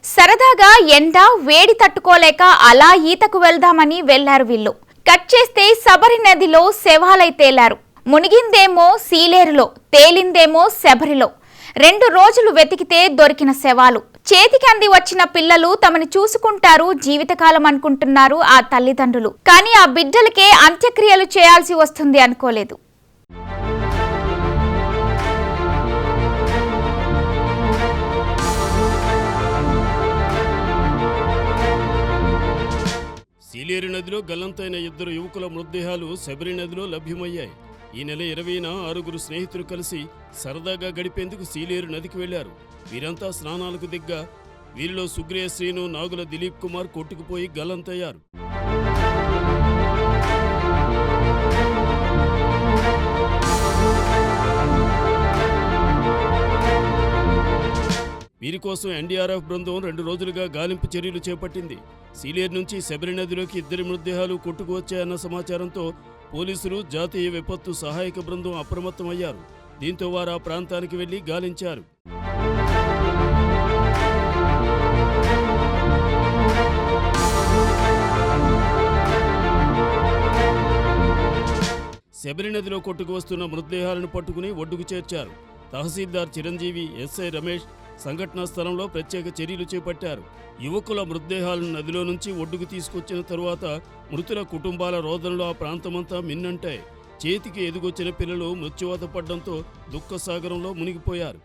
సరదాగా ఎండ వేడి తట్టుకోలేక అలా ఈతకు వెళ్దామని వెళ్లారు వీళ్ళు. కట్ చేస్తే శబరి నదిలో శవాలై తేలారు. మునిగిందేమో సీలేరులో, తేలిందేమో శబరిలో. 2 రోజులు వెతికితే దొరికిన శవాలు. చేతికి అంది వచ్చిన పిల్లలు తమని చూసుకుంటారు జీవితకాలం అనుకుంటున్నారు ఆ తల్లిదండ్రులు. కానీ ఆ బిడ్డలకే అంత్యక్రియలు చేయాల్సి వస్తుంది అనుకోలేదు. సీలేరు నదిలో గల్లంతైన 2 యువకుల మృతదేహాలు శబరి నదిలో లభ్యమయ్యాయి. ఈ నెల 20న 6 స్నేహితులు కలిసి సరదాగా గడిపేందుకు సీలేరు నదికి వెళ్లారు. వీరంతా స్నానాలకు దిగ్గా వీరిలో సుగ్రియ శ్రీను, నాగుల దిలీప్ కుమార్ కొట్టుకుపోయి గల్లంతయ్యారు. వీరి కోసం ఎన్డీఆర్ఎఫ్ బృందం 2 రోజులుగా గాలింపు చర్యలు చేపట్టింది. సీలేరు నుంచి శబరి నదిలోకి 2 మృతదేహాలు కొట్టుకువచ్చాయన్న సమాచారంతో పోలీసులు, జాతీయ విపత్తు సహాయక బృందం అప్రమత్తమయ్యారు. దీంతో వారు ఆ ప్రాంతానికి వెళ్లి గాలించారు. శబరి నదిలో కొట్టుకు వస్తున్న మృతదేహాలను పట్టుకుని ఒడ్డుకు చేర్చారు. తహసీల్దార్ చిరంజీవి, ఎస్ఐ రమేష్ సంఘటనా స్థలంలో ప్రత్యేక చర్యలు చేపట్టారు. యువకుల మృతదేహాలను నదిలో నుంచి ఒడ్డుకు తీసుకొచ్చిన తరువాత మృతుల కుటుంబాల రోదనలో ఆ ప్రాంతమంతా మిన్నంటాయి. చేతికి ఎదుగొచ్చిన పిల్లలు మృత్యువాత పడ్డంతో దుఃఖసాగరంలో మునిగిపోయారు.